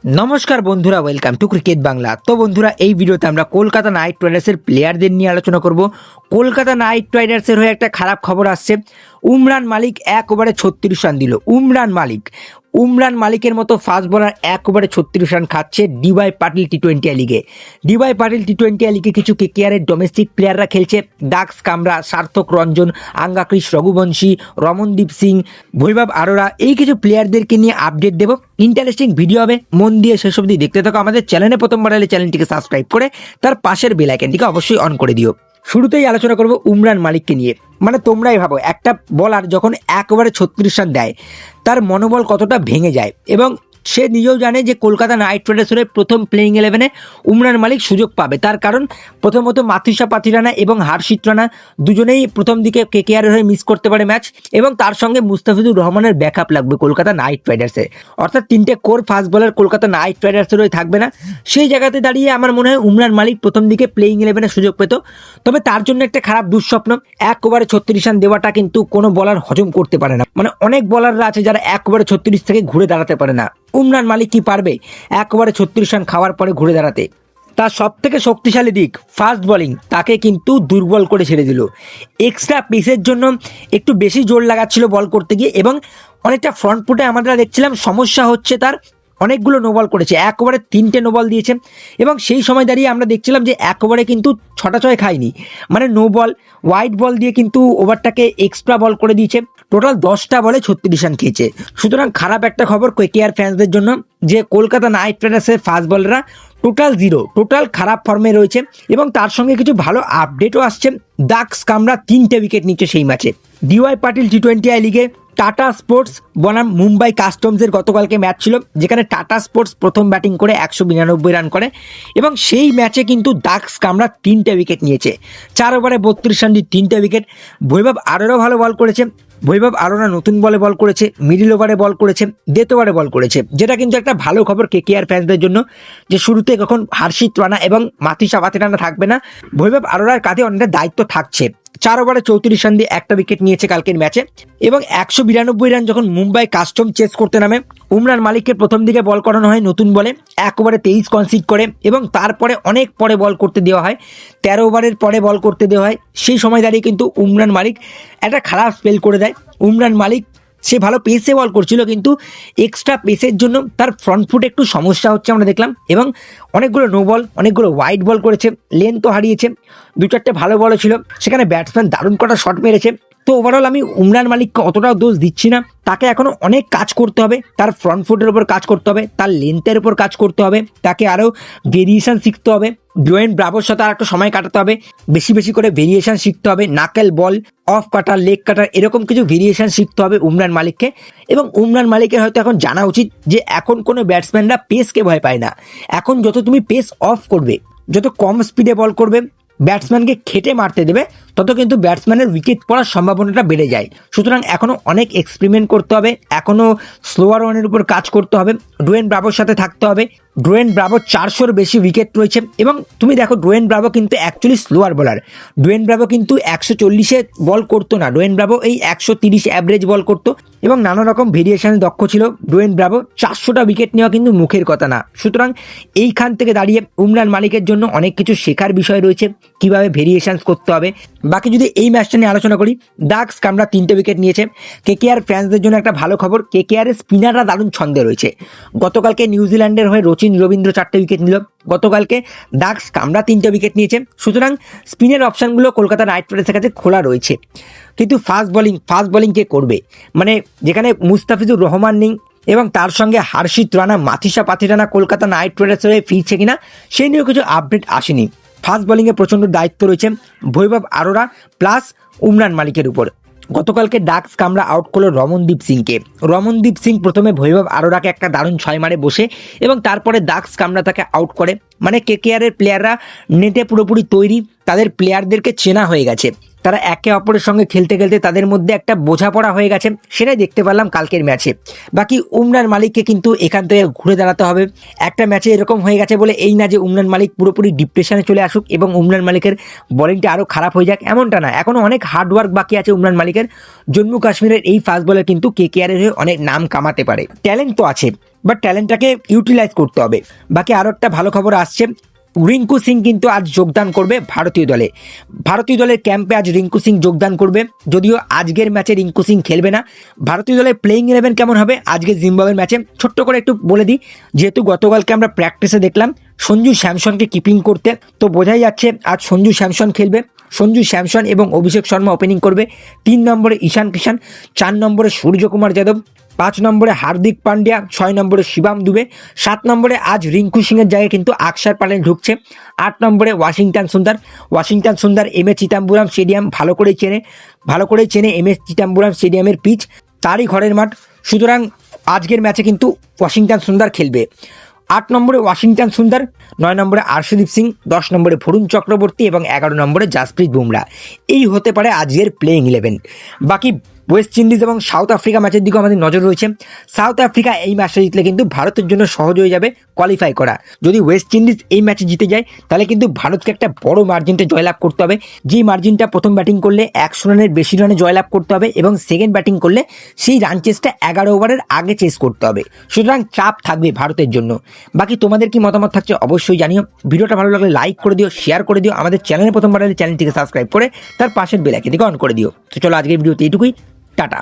নমস্কার বন্ধুরা, welcome to cricket Bangla. তো বন্ধুরা, এই ভিডিওতে আমরা কলকাতা নাইট রাইডার্সের প্লেয়ারদের নিয়ে আলোচনা করব। কলকাতা নাইট রাইডার্সের হয়ে একটা খারাপ খবর আসছে। উমরান মালিক 1 ওভারে 36 রান দিল। উমরান মালিকের মতো ফাস্ট বোলার 1 ওভারে 36 রান খাচ্ছে ডিওয়াই পাটিল টি-20 লিগে। ডিওয়াই পাটিল টি-20 লিগে কিছু কেকেআরের ডোমেস্টিক প্লেয়াররা খেলছে। দাক্স কামরা, সার্থক রঞ্জন, আঙ্গাক্রিস রঘুবংশী, রমনদীপ সিং, বৈভব আরোরা, এই কিছু প্লেয়ারদেরকে নিয়ে আপডেট দেব। ইন্টারেস্টিং ভিডিও হবে, মন দিয়ে শেষ অবধি দেখতে থাকো। আমাদের চ্যানেলে প্রথমবার এলে চ্যানেলটিকে সাবস্ক্রাইব করে তার পাশের বেল আইকনটিকে অবশ্যই অন করে দিও। শুরুতেই আলোচনা করব উমরান মালিককে নিয়ে। মানে তোমরাই ভাবো, একটা বলার যখন 1 ওভারে 36 রান দেয় তার মনোবল কতটা ভেঙে যায়, এবং সে নিজেও জানে যে কলকাতা নাইট রাইডার্সের প্রথম প্লেইং 11-এ উমরান মালিক সুযোগ পাবে। তার কারণ প্রথমত মাথিসা পাথিরানা এবং হার্ষিত রানা দুজনেই প্রথম দিকে কেকেআরের হয়ে মিস করতে পারে ম্যাচ, এবং তার সঙ্গে মুস্তাফিজুর রহমানের ব্যাকআপ লাগবে কলকাতা নাইট রাইডার্সে। অর্থাৎ 3টে core fast bowler Kolkata night রাইডার্সের হয়ে থাকবে না। সেই জায়গাতে দাঁড়িয়ে আমার মনে হয় উমরান মালিক প্রথম দিকে প্লেইং 11-এ সুযোগ পেত। তবে তার জন্য একটা খারাপ দুঃস্বপ্ন, 1 ওভারে 36 রান দেওয়াটা কিন্তু কোনো বলার হজম করতে পারে না। মানে অনেক বলাররা আছে যারা 1 ওভারে 36 থেকে ঘুরে দাঁড়াতে পারে না। উমরান মালিক কি পারবে 1 ওভারে 36 রান খাওয়ার পরে ঘুরে দাঁড়াতে? তার সব থেকে শক্তিশালী দিক ফাস্ট বোলিং, তাকে কিন্তু দুর্বল করে ছেড়ে দিল। এক্সট্রা পেসের জন্য একটু বেশি জোর লাগাচ্ছিল বল করতে গিয়ে, এবং অনেকটা ফ্রন্ট ফুটে আমরা দেখছিলাম সমস্যা হচ্ছে তার। অনেকগুলো নো বল করেছে, 1 ওভারে 3টে নো বল দিয়েছে, এবং সেই সময় দাঁড়িয়ে আমরা দেখছিলাম যে 1 ওভারে কিন্তু 6টা 6 খায়নি। মানে নো বল, ওয়াইড বল দিয়ে কিন্তু ওভারটাকে এক্সট্রা বল করে দিয়েছে। টোটাল 10টা বলে 36 রান খেয়েছে। সুতরাং খারাপ একটা খবর কেকেআর ফ্যান্সদের জন্য যে কলকাতা নাইট রাইডার্সের ফাস্ট বলাররা টোটাল খারাপ ফর্মে রয়েছে। এবং তার সঙ্গে কিছু ভালো আপডেটও আসছে। দাক্স কামরা 3টে উইকেট নিচ্ছে সেই ম্যাচে। ডিওয়াই পাটিল টি-20 লিগে টাটা স্পোর্টস বনাম মুম্বাই কাস্টমসের গতকালকে ম্যাচ ছিল, যেখানে টাটা স্পোর্টস প্রথম ব্যাটিং করে 192 রান করে, এবং সেই ম্যাচে কিন্তু দাক্স কামরা 3টে উইকেট নিয়েছে। 4 ওভারে 32 রান দিয়ে 3টে উইকেট। বৈভব আরোরা ভালো বল করেছে। বৈভব আরোরা নতুন বলে বল করেছে, মিডিল ওভারে বল করেছে, ডেথ ওভারে বল করেছে, যেটা কিন্তু একটা ভালো খবর কেকেআর ফ্যান্সদের জন্য যে শুরুতে কখন হার্ষিত রানা এবং মাথিসা পাথিরানা থাকবে না, বৈভব আরোরার কাঁধে অনেকটা দায়িত্ব থাকছে। 4 ওভারে 34 রান দিয়ে একটা উইকেট নিয়েছে কালকের ম্যাচে। এবং 192 রান যখন মুম্বাই কাস্টম চেস করতে নামে, উমরান মালিককে প্রথম দিকে বল করানো হয় নতুন বলে, 1 ওভারে 23 কনসিড করে, এবং তারপরে অনেক পরে বল করতে দেওয়া হয়, 13 ওভারের পরে বল করতে দেওয়া হয়। সেই সময় দাঁড়িয়ে কিন্তু উমরান মালিক একটা খারাপ স্পেল করে দেয়। উমরান মালিক সে ভালো পেসে বল করছিল, কিন্তু এক্সট্রা পেসের জন্য তার ফ্রন্ট ফুটে একটু সমস্যা হচ্ছে আমরা দেখলাম, এবং অনেকগুলো নো বল, অনেকগুলো ওয়াইড বল করেছে, লেন্থ তো হারিয়েছে। 2-4টে ভালো বলও ছিল, সেখানে ব্যাটসম্যান দারুণ কটা শট মেরেছে। তো ওভারঅল আমি উমরান মালিককে অতটাও দোষ দিচ্ছি না। তাকে এখনো অনেক কাজ করতে হবে, তার ফ্রন্ট ফুটের উপর কাজ করতে হবে, তার লেন্থের উপর কাজ করতে হবে, তাকে আরও ভেরিয়েশন শিখতে হবে। ডোয়েন ব্রাভোর সাথে আর একটু সময় কাটাতে হবে, বেশি বেশি করে ভেরিয়েশন শিখতে হবে। নাকেল বল, অফ কাটার, লেগ কাটার, এরকম কিছু ভেরিয়েশন শিখতে হবে উমরান মালিককে। এবং উমরান মালিকের হয়তো এখন জানা উচিত যে এখন কোনো ব্যাটসম্যানরা পেসকে ভয় পায় না। এখন যত তুমি পেস অফ করবে, যত কম স্পিডে বল করবে, ব্যাটসম্যানকে খেটে মারতে দেবে, তত কিন্তু ব্যাটসম্যানের উইকেট পড়ার সম্ভাবনাটা বেড়ে যায়। সুতরাং এখনও অনেক এক্সপেরিমেন্ট করতে হবে, এখনও স্লোয়ার রানের উপর কাজ করতে হবে, ডোয়েন ব্রাভোর সাথে থাকতে হবে। ডোয়েন ব্রাভোর 400-র বেশি উইকেট রয়েছে, এবং তুমি দেখো ডোয়েন ব্রাভো কিন্তু actually slower bowler. Dwayne Bravo কিন্তু 140-এ বল করতো না, ডোয়েন ব্রাভো এই 130 অ্যাভারেজ বল করতো, এবং নানা রকম ভেরিয়েশনে দক্ষ ছিল ডোয়েন ব্রাভো। 400টা উইকেট নেওয়া কিন্তু মুখের কথা না। সুতরাং এইখান থেকে দাঁড়িয়ে উমরান মালিকের জন্য অনেক কিছু শেখার বিষয় রয়েছে, কিভাবে ভেরিয়েশনস করতে হবে। বাকি যদি এই ম্যাচটা নিয়ে আলোচনা করি, দাক্স কামরা 3টে উইকেট নিয়েছে। কেকেআর ফ্যান্সদের জন্য একটা ভালো খবর, কেকেআরের স্পিনাররা দারুণ ছন্দে রয়েছে। গতকালকে নিউজিল্যান্ডের হয়ে রচিন রবীন্দ্র 4টে উইকেট নিল, গতকালকে দাক্স কামরা 3টে উইকেট নিয়েছে। সুতরাং স্পিনের অপশানগুলো কলকাতা নাইট রাইডার্সের কাছে খোলা রয়েছে। কিন্তু ফাস্ট বোলিং কে করবে? মানে যেখানে মুস্তাফিজুর রহমান নেই, এবং তার সঙ্গে হার্ষিত রানা, মাথিসা পাথিরানা কলকাতা নাইট রাইডার্সের হয়ে ফিরছে কিনা সেই নিয়েও কিছু আপডেট আসেনি। ফাস্ট বোলিংয়ে প্রচণ্ড দায়িত্ব রয়েছে বৈভব আরোরা প্লাস উমরান মালিকের উপর। গতকালকে দাক্স কামরা আউট করলো রমনদীপ সিংকে। রমনদীপ সিং প্রথমে বৈভব আরোরাকে একটা দারুণ 6 মারে বসে, এবং তারপরে দাক্স কামরা তাকে আউট করে। মানে কেকেআরের প্লেয়াররা নেটে পুরোপুরি তৈরি, তাদের প্লেয়ারদেরকে চেনা হয়ে গেছে, তারা একে অপরের সঙ্গে খেলতে খেলতে তাদের মধ্যে একটা বোঝাপড়া হয়ে গেছে, সেটাই দেখতে পারলাম কালকের ম্যাচে। বাকি উমরান মালিককে কিন্তু এখান থেকে ঘুরে দাঁড়াতে হবে। একটা ম্যাচে এরকম হয়ে গেছে বলে এই না যে উমরান মালিক পুরোপুরি ডিপ্রেশনে চলে আসুক এবং উমরান মালিকের বোলিংটা আরও খারাপ হয়ে যাক, এমনটা না। এখনও অনেক হার্ডওয়ার্ক বাকি আছে উমরান মালিকের। জম্মু কাশ্মীরের এই ফাস্ট বলার কিন্তু কেকেআরের হয়ে অনেক নাম কামাতে পারে, ট্যালেন্ট তো আছে। বাট ট্যালেন্টটাকে ইউটিলাইজ করতে হবে। বাকি আরও একটা ভালো খবর আসছে, রিঙ্কু সিং কিন্তু আজ যোগদান করবে ভারতীয় দলে। ভারতীয় দলের ক্যাম্পে আজ রিঙ্কু সিং যোগদান করবে, যদিও আজকের ম্যাচে রিঙ্কু সিং খেলবে না। ভারতীয় দলের প্লেইং 11 কেমন হবে আজকে জিম্বাবুয়ের ম্যাচে ছোট্ট করে একটু বলে দিই। যেহেতু গতকালকে আমরা প্র্যাকটিসে দেখলাম সঞ্জু স্যামসনকে কিপিং করতে, তো বোঝাই যাচ্ছে আজ সঞ্জু স্যামসন খেলবে। সঞ্জু স্যামসন এবং অভিষেক শর্মা ওপেনিং করবে। 3 নম্বরে ঈশান কিষান, 4 নম্বরে সূর্যকুমার যাদব, 5 নম্বরে হার্দিক পান্ডিয়া, 6 নম্বরে শিবাম দুবে, 7 নম্বরে আজ রিঙ্কু সিংয়ের জায়গায় কিন্তু আকসার প্যাটেল ঢুকছে, 8 নম্বরে ওয়াশিংটন সুন্দর এম এ চিদাম্বরম স্টেডিয়াম ভালো করেই চেনে এম এ চিদাম্বরম স্টেডিয়ামের পিচ, তারই ঘরের মাঠ। সুতরাং আজকের ম্যাচে কিন্তু ওয়াশিংটন সুন্দর খেলবে। 8 নম্বরে ওয়াশিংটন সুন্দর, 9 নম্বরে আর্শদীপ সিং, 10 নম্বরে বরুণ চক্রবর্তী এবং 11 নম্বরে জাসপ্রীত বুমরা। এই হতে পারে আজকের প্লেইং 11। বাকি ওয়েস্ট ইন্ডিজ এবং সাউথ আফ্রিকা ম্যাচের দিকেও আমাদের নজর রয়েছে। সাউথ আফ্রিকা এই ম্যাচটা জিতলে কিন্তু ভারতের জন্য সহজ হয়ে যাবে কোয়ালিফাই করা। যদি ওয়েস্ট ইন্ডিজ এই ম্যাচে জিতে যায় তাহলে কিন্তু ভারতকে একটা বড় মার্জিনটা জয়লাভ করতে হবে। যেই মার্জিনটা প্রথম ব্যাটিং করলে 100 রানের বেশি রানে জয়লাভ করতে হবে এবং সেকেন্ড ব্যাটিং করলে সেই রান চেসটা 11 ওভারের আগে চেস করতে হবে। সুতরাং চাপ থাকবে ভারতের জন্য। বাকি তোমাদের কি মতামত থাকছে অবশ্যই জানিও। ভিডিওটা ভালো লাগলে লাইক করে দিও, শেয়ার করে দিও, আমাদের চ্যানেলে প্রথমবার এলে চ্যানেলটিকে সাবস্ক্রাইব করে তার পাশের বেল আইকনটিকে অন করে দিও। তো চলো আজকের ভিডিওতে এইটুকুই, টাটা।